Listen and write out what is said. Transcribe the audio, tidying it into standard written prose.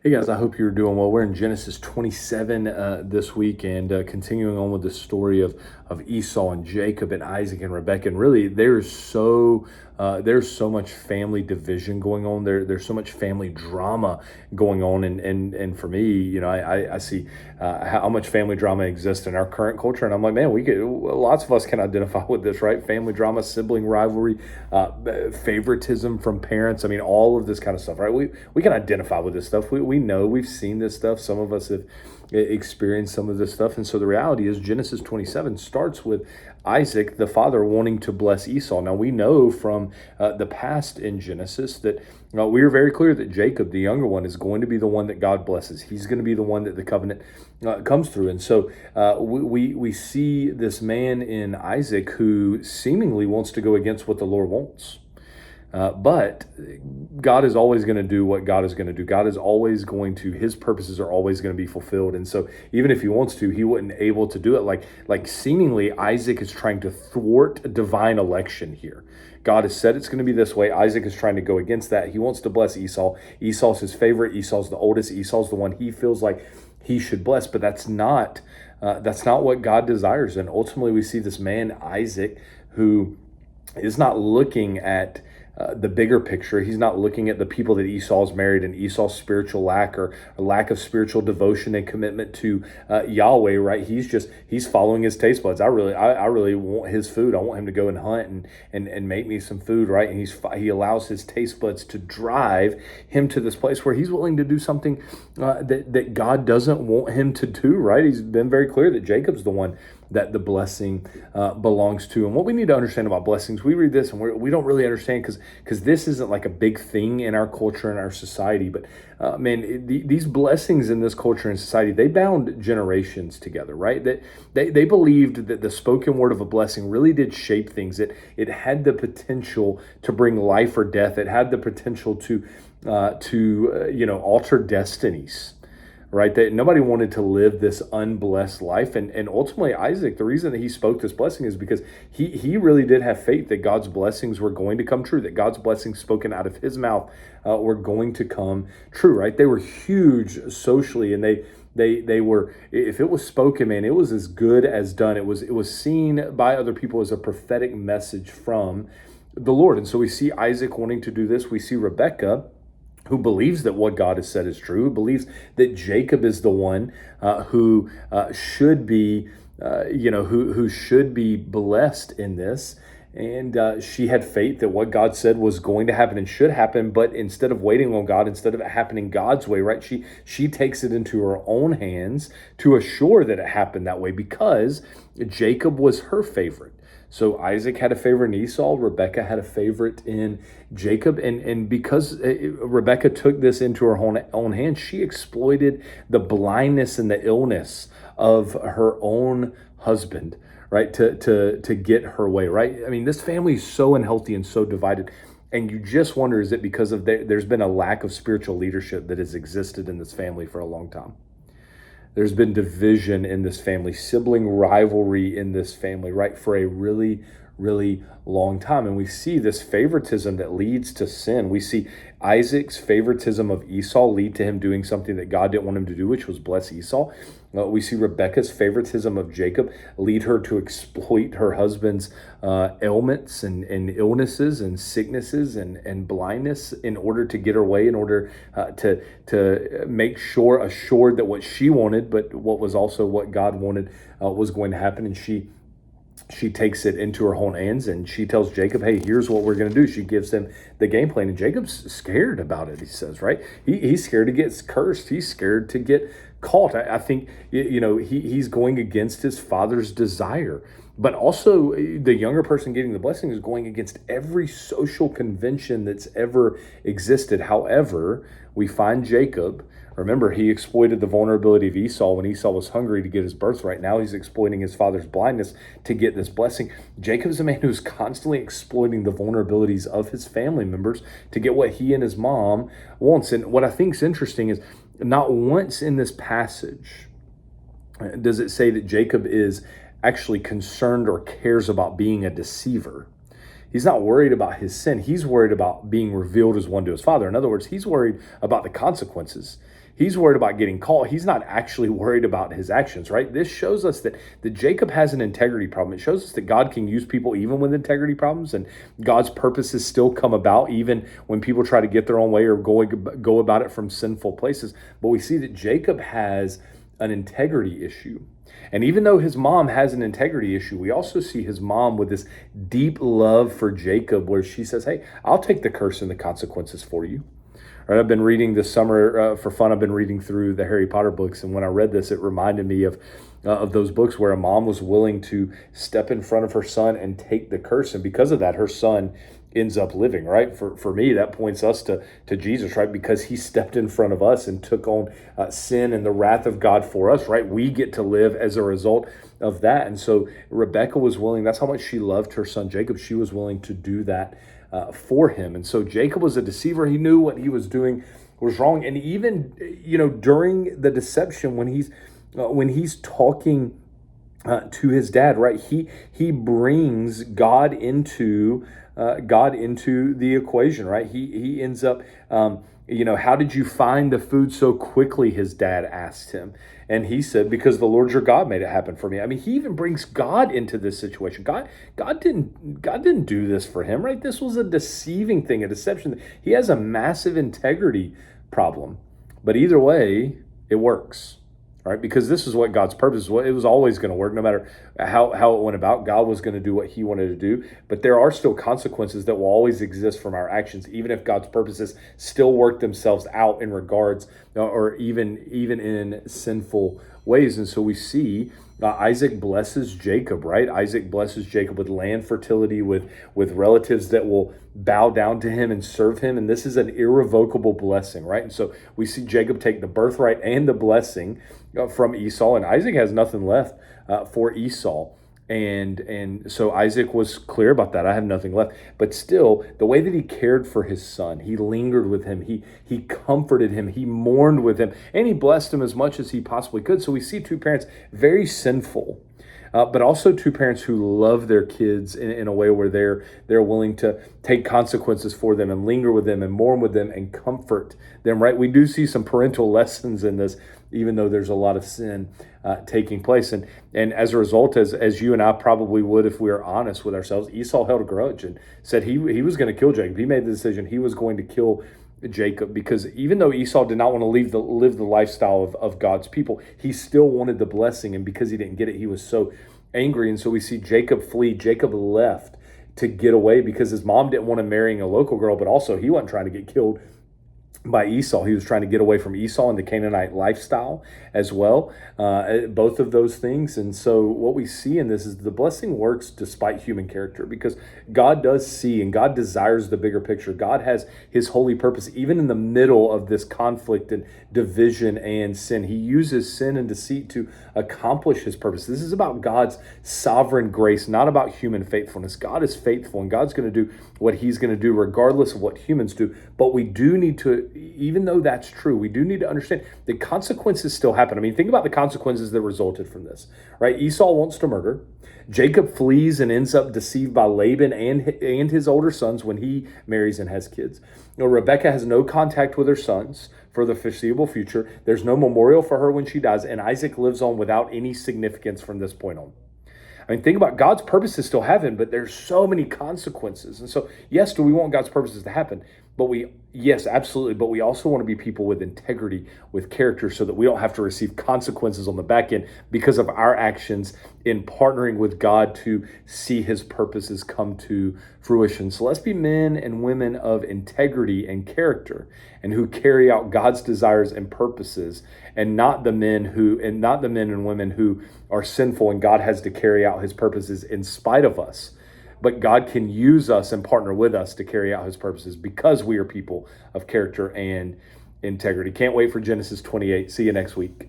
Hey guys, I hope you're doing well. We're in Genesis 27 this week, and continuing on with the story of Esau and Jacob and Isaac and Rebekah. And really, there's so much family division going on. There's so much family drama going on, and for me, I see how much family drama exists in our current culture, and I'm like, man, lots of us can identify with this, right? Family drama, sibling rivalry, favoritism from parents. I mean, all of this kind of stuff, right? We can identify with this stuff. We know we've seen this stuff. Some of us have experienced some of this stuff. And so the reality is Genesis 27 starts with Isaac, the father, wanting to bless Esau. Now we know from the past in Genesis that we are very clear that Jacob, the younger one, is going to be the one that God blesses. He's going to be the one that the covenant comes through. And so we see this man in Isaac who seemingly wants to go against what the Lord wants. But God is always going to do what God is going to do. God is always going to, his purposes are always going to be fulfilled. And so even if he wants to, he wasn't able to do it. Like seemingly Isaac is trying to thwart divine election here. God has said it's going to be this way. Isaac is trying to go against that. He wants to bless Esau. Esau's his favorite. Esau's the oldest. Esau's the one he feels like he should bless. But that's not what God desires. And ultimately we see this man, Isaac, who is not looking at the bigger picture. He's not looking at the people that Esau's married and Esau's spiritual lack or lack of spiritual devotion and commitment to Yahweh, right? He's following his taste buds. I really want his food. I want him to go and hunt and make me some food, right? And he allows his taste buds to drive him to this place where he's willing to do something that God doesn't want him to do, right? He's been very clear that Jacob's the one that the blessing belongs to. And what we need to understand about blessings, we read this and we don't really understand because this isn't like a big thing in our culture and our society. But these blessings in this culture and society, they bound generations together, right? That they believed that the spoken word of a blessing really did shape things. It had the potential to bring life or death. It had the potential to alter destinies. Right, that nobody wanted to live this unblessed life, and ultimately Isaac, the reason that he spoke this blessing is because he really did have faith that God's blessings were going to come true, that God's blessings spoken out of his mouth were going to come true. Right, they were huge socially, and they were, if it was spoken, man, it was as good as done. It was seen by other people as a prophetic message from the Lord, and so we see Isaac wanting to do this. We see Rebekah, who believes that what God has said is true, who believes that Jacob is the one who should be, who should be blessed in this. And she had faith that what God said was going to happen and should happen, but instead of waiting on God, instead of it happening God's way, right, she takes it into her own hands to assure that it happened that way because Jacob was her favorite. So Isaac had a favorite in Esau, Rebekah had a favorite in Jacob, and because Rebekah took this into her own hands, she exploited the blindness and the illness of her own husband, right, to get her way, right? I mean, this family is so unhealthy and so divided, and you just wonder, is it because of there's been a lack of spiritual leadership that has existed in this family for a long time? There's been division in this family, sibling rivalry in this family, right, for a really, really long time. And we see this favoritism that leads to sin. We see Isaac's favoritism of Esau lead to him doing something that God didn't want him to do, which was bless Esau. We see Rebekah's favoritism of Jacob lead her to exploit her husband's ailments and illnesses and sicknesses and blindness in order to get her way, in order to make sure, assured that what she wanted, but what was also what God wanted was going to happen. And she takes it into her own hands and she tells Jacob, hey, here's what we're going to do. She gives him the game plan, and Jacob's scared about it, he says, right? He's scared to get cursed. He's scared to get caught. I think, he's going against his father's desire. But also the younger person getting the blessing is going against every social convention that's ever existed. However, we find Jacob. Remember, he exploited the vulnerability of Esau when Esau was hungry to get his birthright. Now he's exploiting his father's blindness to get this blessing. Jacob's a man who's constantly exploiting the vulnerabilities of his family members to get what he and his mom wants. And what I think is interesting is not once in this passage does it say that Jacob is actually concerned or cares about being a deceiver. He's not worried about his sin. He's worried about being revealed as one to his father. In other words, he's worried about the consequences. He's worried about getting caught. He's not actually worried about his actions, right? This shows us that Jacob has an integrity problem. It shows us that God can use people even with integrity problems, and God's purposes still come about even when people try to get their own way or go about it from sinful places. But we see that Jacob has an integrity issue. And even though his mom has an integrity issue, we also see his mom with this deep love for Jacob, where she says, hey, I'll take the curse and the consequences for you. Right, I've been reading this summer for fun. I've been reading through the Harry Potter books, and when I read this, it reminded me of those books where a mom was willing to step in front of her son and take the curse, and because of that, her son ends up living. Right, for me, that points us to Jesus, right? Because he stepped in front of us and took on sin and the wrath of God for us. Right, we get to live as a result of that, and so Rebecca was willing. That's how much she loved her son Jacob. She was willing to do that for him. And so Jacob was a deceiver. He knew what he was doing was wrong. And even, during the deception, when he's talking to his dad, right, he brings God into the equation, right? He ends up, how did you find the food so quickly? His dad asked him. And he said, because the Lord your God made it happen for me. I mean, he even brings God into this situation. God didn't do this for him, right? This was a deceiving thing, a deception. He has a massive integrity problem. But either way, it works. Right, because this is what God's purpose was. It was always going to work, no matter how it went about. God was going to do what he wanted to do, but there are still consequences that will always exist from our actions, even if God's purposes still work themselves out in regards, or even in sinful ways. And so we see Isaac blesses Jacob, right? Isaac blesses Jacob with land fertility, with relatives that will bow down to him and serve him. And this is an irrevocable blessing, right? And so we see Jacob take the birthright and the blessing from Esau, and Isaac has nothing left for Esau. And so Isaac was clear about that. I have nothing left. But still, the way that he cared for his son, he lingered with him, he comforted him, he mourned with him, and he blessed him as much as he possibly could. So we see two parents very sinful, but also two parents who love their kids in a way where they're willing to take consequences for them and linger with them and mourn with them and comfort them, right? We do see some parental lessons in this, even though there's a lot of sin taking place. And as a result, as you and I probably would if we were honest with ourselves, Esau held a grudge and said he was going to kill Jacob. He made the decision he was going to kill Jacob, because even though Esau did not want to live the lifestyle of God's people, he still wanted the blessing. And because he didn't get it, he was so angry. And so we see Jacob flee. Jacob left to get away because his mom didn't want him marrying a local girl, but also he wasn't trying to get killed by Esau. He was trying to get away from Esau and the Canaanite lifestyle as well, both of those things. And so what we see in this is the blessing works despite human character, because God does see and God desires the bigger picture. God has his holy purpose, even in the middle of this conflict and division and sin. He uses sin and deceit to accomplish his purpose. This is about God's sovereign grace, not about human faithfulness. God is faithful, and God's going to do what he's going to do regardless of what humans do. But we do need to, even though that's true, we do need to understand the consequences still happen. I mean, think about the consequences that resulted from this, right? Esau wants to murder. Jacob flees and ends up deceived by Laban and his older sons when he marries and has kids. Rebecca has no contact with her sons for the foreseeable future. There's no memorial for her when she dies, and Isaac lives on without any significance from this point on. I mean, think about God's purposes still happen, but there's so many consequences. And so, yes, do we want God's purposes to happen? Yes, absolutely. But we also want to be people with integrity, with character, so that we don't have to receive consequences on the back end because of our actions in partnering with God to see his purposes come to fruition. So let's be men and women of integrity and character, and who carry out God's desires and purposes, and not the men and women who are sinful and God has to carry out his purposes in spite of us. But God can use us and partner with us to carry out his purposes because we are people of character and integrity. Can't wait for Genesis 28. See you next week.